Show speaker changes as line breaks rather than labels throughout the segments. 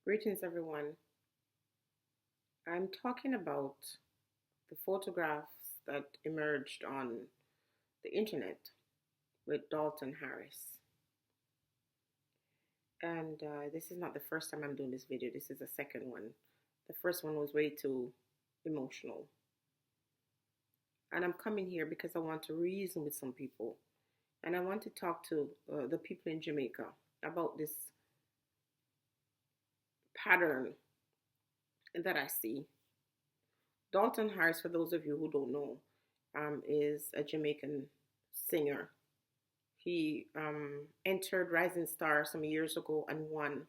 Greetings, everyone. I'm talking about the photographs that emerged on the internet with Dalton Harris. And this is not the first time I'm doing this video, this is the second one. The first one was way too emotional. And I'm coming here because I want to reason with some people. And I want to talk to the people in Jamaica about this pattern that I see. Dalton Harris, for those of you who don't know, is a Jamaican singer. He entered Rising Star some years ago and won.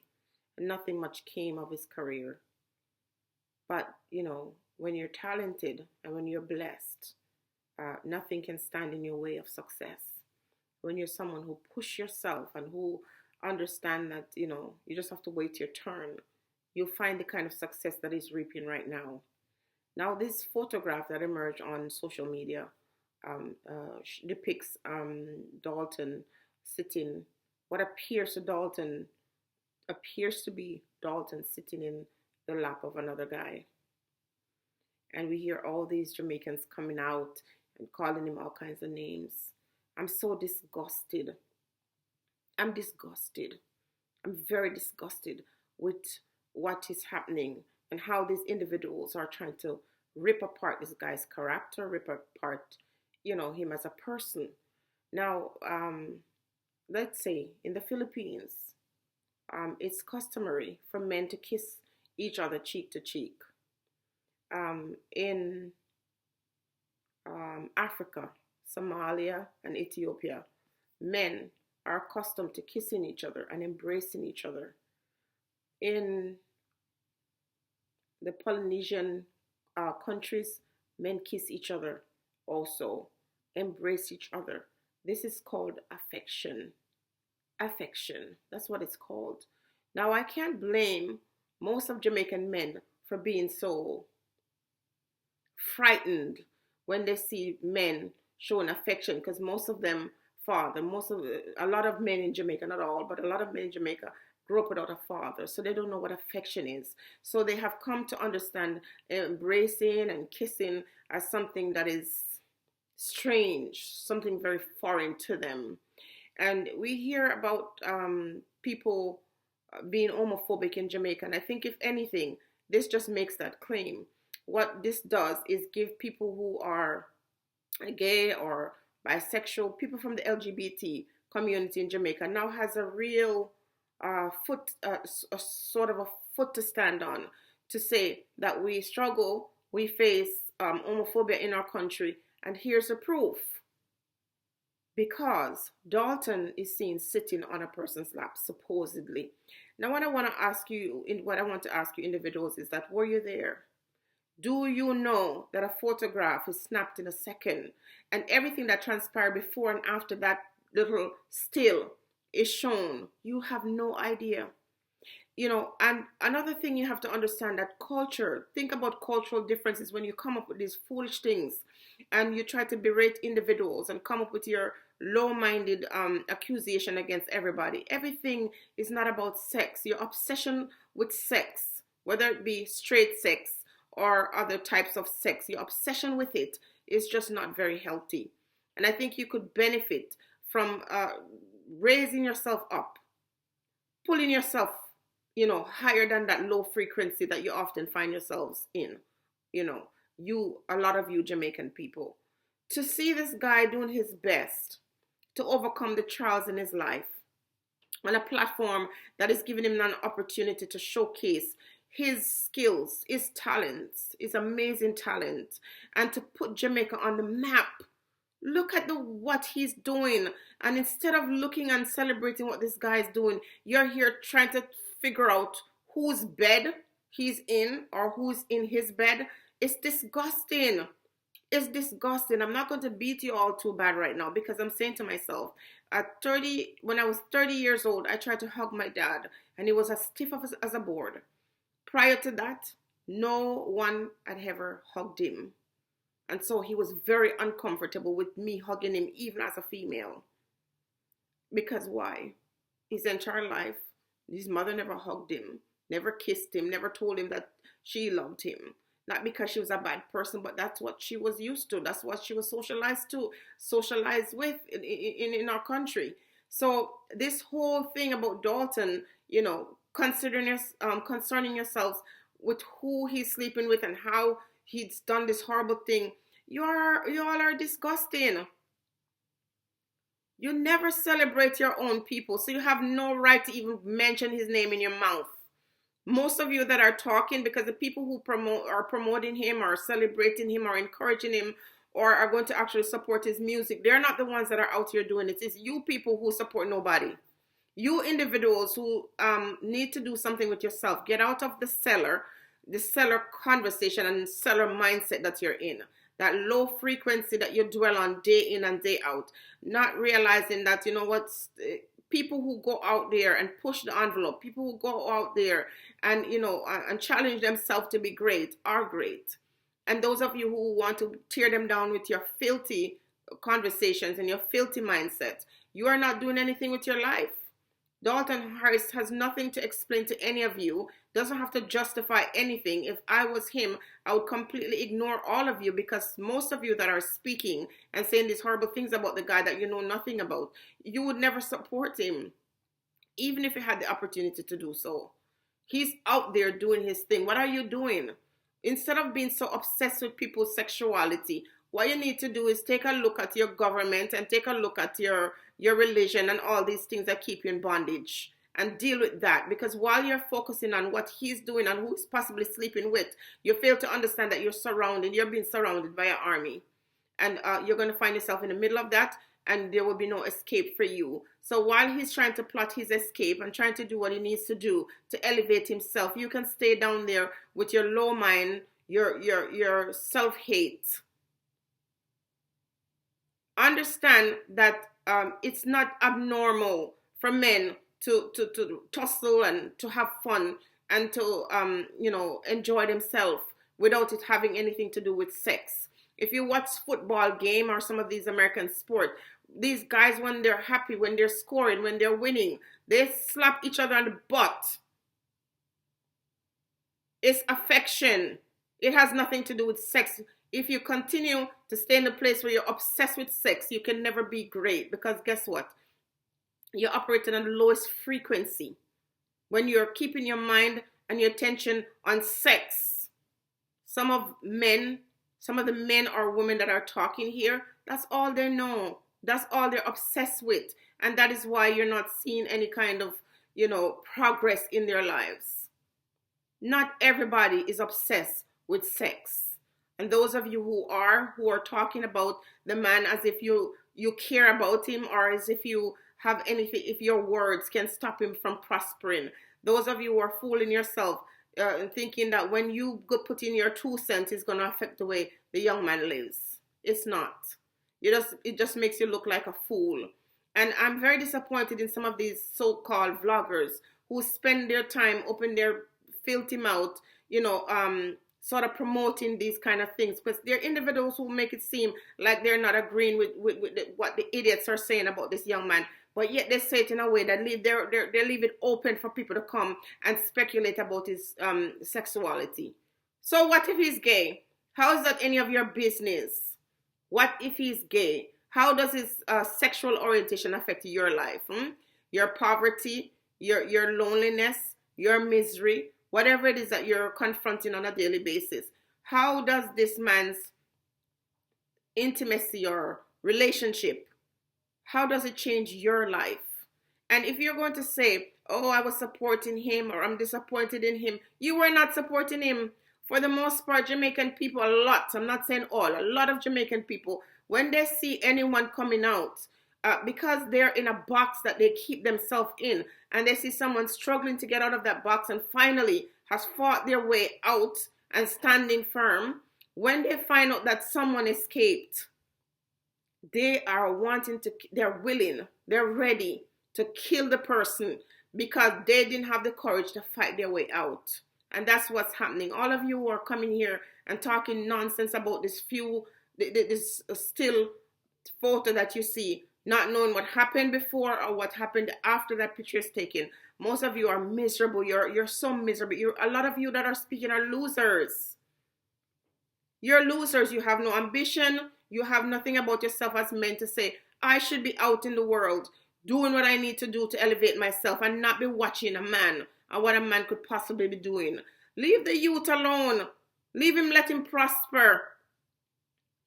Nothing much came of his career. But, when you're talented and when you're blessed, nothing can stand in your way of success. When you're someone who push yourself and who understand that, you just have to wait your turn, you'll find the kind of success that he's reaping right now. Now, this photograph that emerged on social media depicts Dalton sitting, what appears to be Dalton sitting in the lap of another guy. And we hear all these Jamaicans coming out and calling him all kinds of names. I'm so disgusted. I'm disgusted. I'm very disgusted with what is happening and how these individuals are trying to rip apart this guy's character, rip apart, him as a person. Now, let's say in the Philippines, it's customary for men to kiss each other cheek to cheek. In Africa, Somalia, and Ethiopia, men are accustomed to kissing each other and embracing each other. In the Polynesian countries, men kiss each other also, embrace each other. This is called affection. Affection, that's what it's called. Now, I can't blame most of Jamaican men for being so frightened when they see men showing affection, because most of them a lot of men in Jamaica, not all, but a lot of men in Jamaica grew up without a father, so they don't know what affection is. So they have come to understand embracing and kissing as something that is strange, something very foreign to them. And we hear about people being homophobic in Jamaica, and I think if anything, this just makes that claim. What this does is give people who are gay or bisexual, people from the LGBT community in Jamaica now has a real sort of a foot to stand on, to say that we struggle, we face homophobia in our country, and here's the proof. Because Dalton is seen sitting on a person's lap, supposedly. Now, what I want to ask you individuals is that, were you there? Do you know that a photograph is snapped in a second, and everything that transpired before and after that little still is shown? You have no idea. And another thing you have to understand, that culture, think about cultural differences when you come up with these foolish things and you try to berate individuals and come up with your low-minded accusation against everybody. Everything is not about sex. Your obsession with sex, whether it be straight sex or other types of sex, your obsession with it is just not very healthy. And I think you could benefit from raising yourself up, pulling yourself, higher than that low frequency that you often find yourselves in. A lot of you Jamaican people, to see this guy doing his best to overcome the trials in his life on a platform that is giving him an opportunity to showcase his skills, his talents, his amazing talent, and to put Jamaica on the map. Look at what he's doing, and instead of looking and celebrating what this guy is doing, you're here trying to figure out whose bed he's in or who's in his bed. It's disgusting. It's disgusting. I'm not going to beat you all too bad right now, because I'm saying to myself, when I was 30 years old, I tried to hug my dad, and he was as stiff as a board. Prior to that, no one had ever hugged him. And so he was very uncomfortable with me hugging him, even as a female. Because why? His entire life, his mother never hugged him. never kissed him, never told him that she loved him. Not because she was a bad person, but that's what she was used to. That's what she was socialized with in our country. So this whole thing about Dalton, concerning yourselves with who he's sleeping with and how he's done this horrible thing, you all are disgusting. You never celebrate your own people, so you have no right to even mention his name in your mouth. Most of you that are talking, because the people who are promoting him or celebrating him or encouraging him or are going to actually support his music, they're not the ones that are out here doing it. It's you people who support nobody. You individuals who need to do something with yourself. Get out of the seller conversation and seller mindset that you're in. That low frequency that you dwell on day in and day out. Not realizing that, people who go out there and push the envelope, people who go out there and, and challenge themselves to be great are great. And those of you who want to tear them down with your filthy conversations and your filthy mindset, you are not doing anything with your life. Dalton Harris has nothing to explain to any of you, doesn't have to justify anything. If I was him, I would completely ignore all of you, because most of you that are speaking and saying these horrible things about the guy that you know nothing about, you would never support him, even if you had the opportunity to do so. He's out there doing his thing. What are you doing? Instead of being so obsessed with people's sexuality, what you need to do is take a look at your government and take a look at your religion and all these things that keep you in bondage, and deal with that. Because while you're focusing on what he's doing and who he's possibly sleeping with, you fail to understand that you're being surrounded by an army, and you're going to find yourself in the middle of that, and there will be no escape for you. So while he's trying to plot his escape and trying to do what he needs to do to elevate himself, you can stay down there with your low mind, your self-hate. Understand that it's not abnormal for men to tussle and to have fun and to enjoy themselves without it having anything to do with sex. If you watch football game or some of these American sport, these guys, when they're happy, when they're scoring, when they're winning, they slap each other on the butt. It's affection. It has nothing to do with sex. If you continue to stay in a place where you're obsessed with sex, you can never be great, because guess what? You're operating on the lowest frequency when you're keeping your mind and your attention on sex. Some of the men or women that are talking here, that's all they know. That's all they're obsessed with. And that is why you're not seeing any kind of, progress in their lives. Not everybody is obsessed with sex. And those of you who are talking about the man as if you care about him, or as if you have anything, if your words can stop him from prospering. Those of you who are fooling yourself and thinking that when you go put in your 2 cents, it's going to affect the way the young man lives. It's not. It just makes you look like a fool. And I'm very disappointed in some of these so-called vloggers who spend their time open their filthy mouth, sort of promoting these kind of things, because they're individuals who make it seem like they're not agreeing with what the idiots are saying about this young man, but yet they say it in a way that they leave it open for people to come and speculate about his sexuality. So what if he's gay? How is that any of your business? What if he's gay? How does his sexual orientation affect your life? Your poverty, your loneliness, your misery, whatever it is that you're confronting on a daily basis. How does this man's intimacy or relationship, how does it change your life? And if you're going to say, oh, I was supporting him, or I'm disappointed in him, you were not supporting him. For the most part, Jamaican people, a lot, I'm not saying all, a lot of Jamaican people, when they see anyone coming out, because they're in a box that they keep themselves in, and they see someone struggling to get out of that box and finally has fought their way out and standing firm, when they find out that someone escaped, they're willing, they're ready to kill the person because they didn't have the courage to fight their way out. And that's what's happening. All of you who are coming here and talking nonsense about this still photo that you see, not knowing what happened before or what happened after that picture is taken. Most of you are miserable. You're so miserable. A lot of you that are speaking are losers. You're losers. You have no ambition. You have nothing about yourself as men to say, I should be out in the world doing what I need to do to elevate myself and not be watching a man and what a man could possibly be doing. Leave the youth alone. Leave him, let him prosper.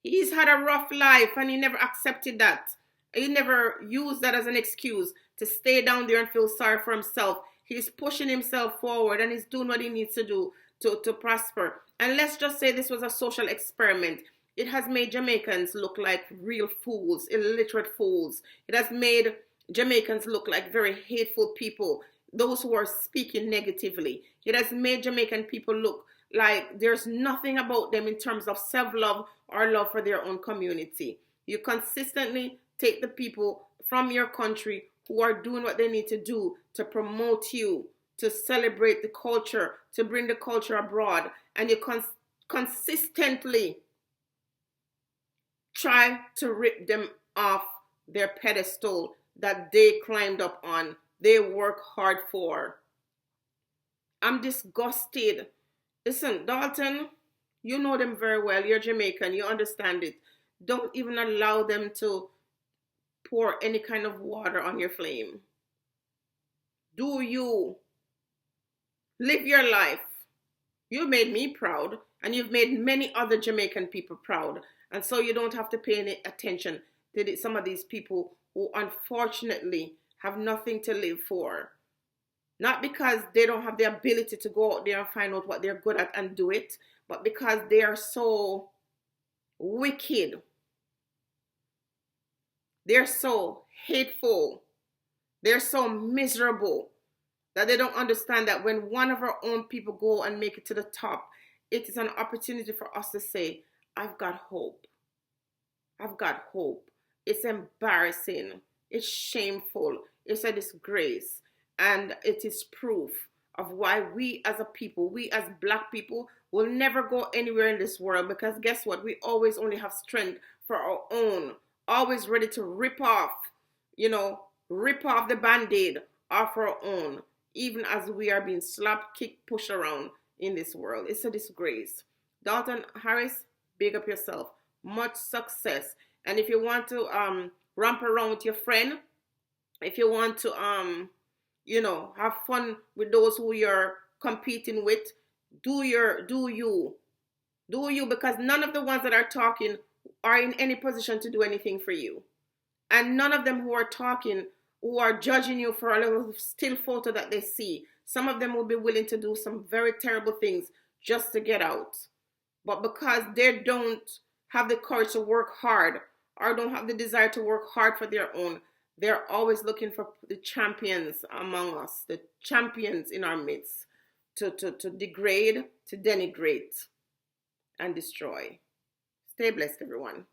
He's had a rough life and he never accepted that. He never used that as an excuse to stay down there and feel sorry for himself. He's pushing himself forward and he's doing what he needs to do to prosper. And let's just say this was a social experiment. It has made Jamaicans look like real fools, illiterate fools. It has made Jamaicans look like very hateful people, those who are speaking negatively. It has made Jamaican people look like there's nothing about them in terms of self-love or love for their own community. You consistently take the people from your country who are doing what they need to do to promote you, to celebrate the culture, to bring the culture abroad, and you consistently try to rip them off their pedestal that they climbed up on, they work hard for. I'm disgusted. Listen, Dalton, you know them very well. You're Jamaican. You understand it. Don't even allow them to pour any kind of water on your flame. Do you live your life? You made me proud, and you've made many other Jamaican people proud. And so you don't have to pay any attention to some of these people who unfortunately have nothing to live for. Not because they don't have the ability to go out there and find out what they're good at and do it, but because they are so wicked. They're so hateful. They're so miserable that they don't understand that when one of our own people go and make it to the top, it is an opportunity for us to say, I've got hope. I've got hope. It's embarrassing. It's shameful. It's a disgrace. And it is proof of why we as a people, we as Black people, will never go anywhere in this world, because guess what? We always only have strength for our own. Always ready to rip off the Band-Aid off our own, even as we are being slapped, kicked, pushed around in this world. It's a disgrace. Dalton Harris, big up yourself. Much success. And if you want to ramp around with your friend, if you want to have fun with those who you're competing with, do you, because none of the ones that are talking are in any position to do anything for you. And none of them who are talking, who are judging you for a little still photo that they see, some of them will be willing to do some very terrible things just to get out. But because they don't have the courage to work hard, or don't have the desire to work hard for their own, they're always looking for the champions among us, the champions in our midst, to degrade, to denigrate, and destroy. Stay blessed, everyone.